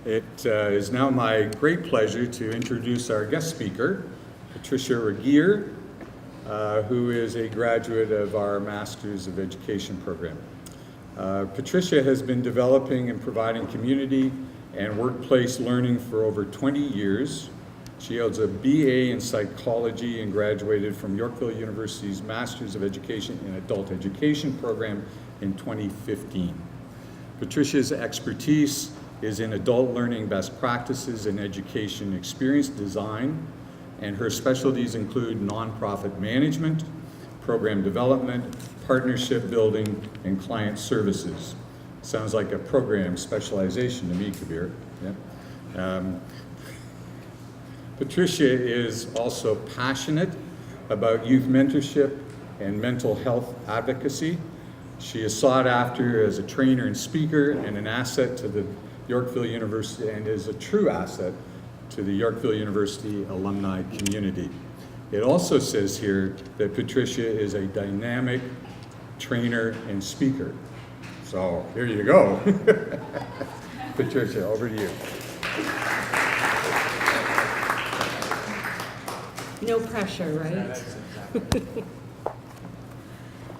It is now my great pleasure to introduce our guest speaker, Patricia Regier, who is a graduate of our Masters of Education program. Patricia has been developing and providing community and workplace learning for over 20 years. She holds a BA in psychology and graduated from Yorkville University's Masters of Education in Adult Education program in 2015. Patricia's expertise is in adult learning best practices and education experience design, and her specialties include nonprofit management, program development, partnership building, and client services. Sounds like a program specialization to me, Kabir. Yeah. Patricia is also passionate about youth mentorship and mental health advocacy. She is sought after as a trainer and speaker and an asset to the Yorkville University, and is a true asset to the Yorkville University alumni community. It also says here that Patricia is a dynamic trainer and speaker. So here you go. Patricia, over to you. No pressure, right?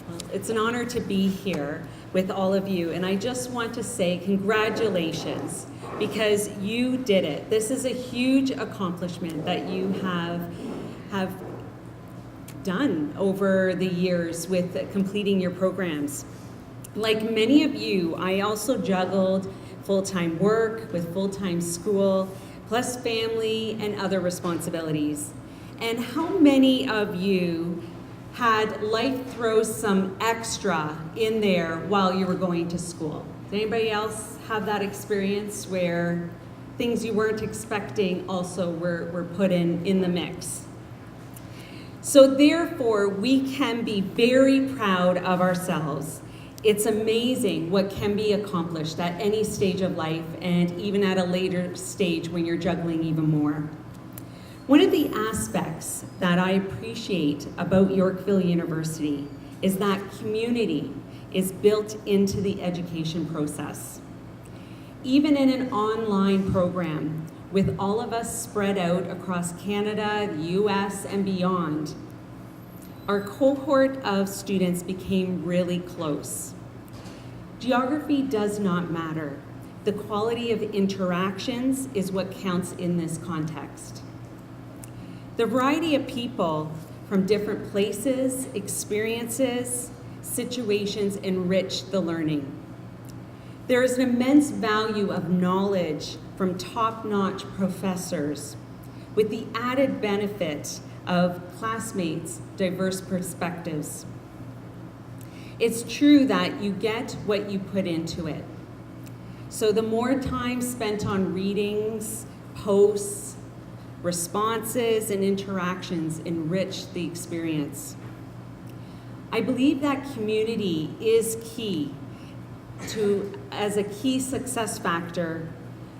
Well, it's an honor to be here with all of you, and I just want to say congratulations, because you did it. This is a huge accomplishment that you have done over the years with completing your programs. Like many of you, I also juggled full-time work with full-time school, plus family and other responsibilities. And how many of you had life throw some extra in there while you were going to school? Did anybody else have that experience where things you weren't expecting also were put in the mix? So therefore, we can be very proud of ourselves. It's amazing what can be accomplished at any stage of life, and even at a later stage when you're juggling even more. One of the aspects that I appreciate about Yorkville University is that community is built into the education process. Even in an online program, with all of us spread out across Canada, the US, and beyond, our cohort of students became really close. Geography does not matter. The quality of interactions is what counts in this context. The variety of people from different places, experiences, situations enrich the learning. There is an immense value of knowledge from top-notch professors, with the added benefit of classmates' diverse perspectives. It's true that you get what you put into it. So the more time spent on readings, posts, responses, and interactions enrich the experience. I believe that community is key as a key success factor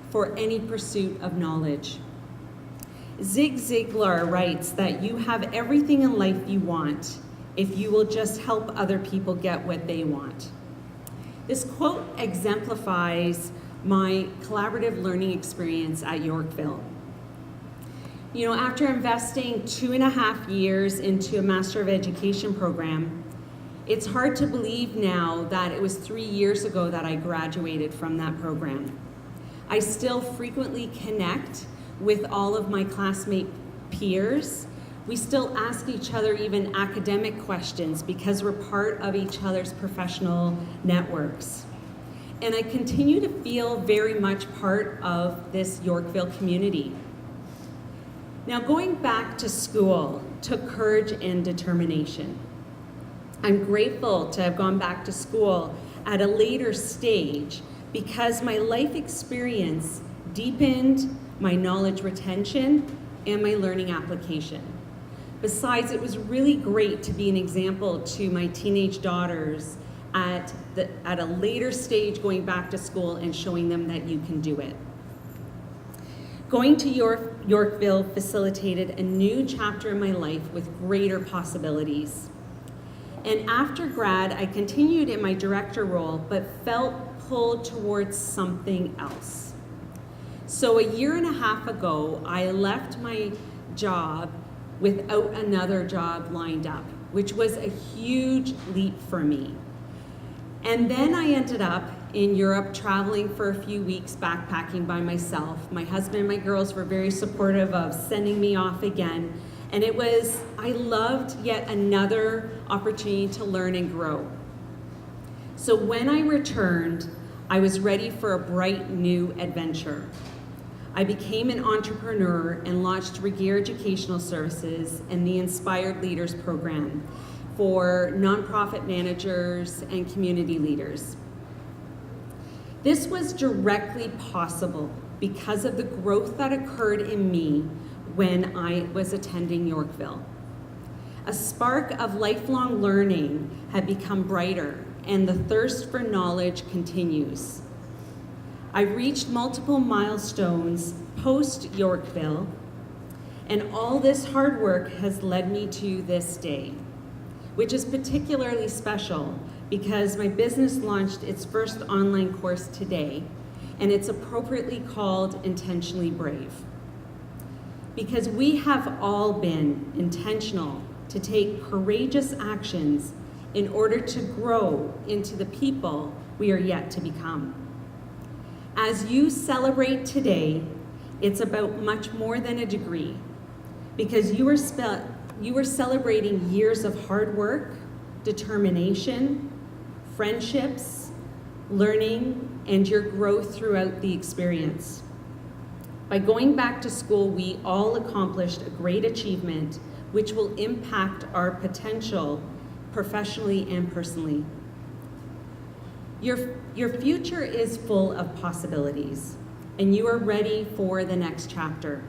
for any pursuit of knowledge. Zig Ziglar writes that you have everything in life you want if you will just help other people get what they want. This quote exemplifies my collaborative learning experience at Yorkville. You know, after investing 2.5 years into a Master of Education program, it's hard to believe now that it was 3 years ago that I graduated from that program. I still frequently connect with all of my classmate peers. We still ask each other even academic questions because we're part of each other's professional networks. And I continue to feel very much part of this Yorkville community. Now, going back to school took courage and determination. I'm grateful to have gone back to school at a later stage because my life experience deepened my knowledge retention and my learning application. Besides, it was really great to be an example to my teenage daughters at a later stage going back to school and showing them that you can do it. Going to Yorkville facilitated a new chapter in my life with greater possibilities. And after grad, I continued in my director role, but felt pulled towards something else. So a year and a half ago, I left my job without another job lined up, which was a huge leap for me. And then I ended up in Europe traveling for a few weeks backpacking by myself. My husband and my girls were very supportive of sending me off again. And I loved yet another opportunity to learn and grow. So when I returned, I was ready for a bright new adventure. I became an entrepreneur and launched Regier Educational Services and the Inspired Leaders Program for nonprofit managers and community leaders. This was directly possible because of the growth that occurred in me when I was attending Yorkville. A spark of lifelong learning had become brighter, and the thirst for knowledge continues. I've reached multiple milestones post-Yorkville, and all this hard work has led me to this day, which is particularly special because my business launched its first online course today, and it's appropriately called Intentionally Brave. Because we have all been intentional to take courageous actions in order to grow into the people we are yet to become. As you celebrate today, it's about much more than a degree, because you are celebrating years of hard work, determination, friendships, learning, and your growth throughout the experience. By going back to school, we all accomplished a great achievement which will impact our potential professionally and personally. Your future is full of possibilities, and you are ready for the next chapter.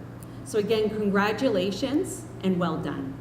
So again, congratulations and well done.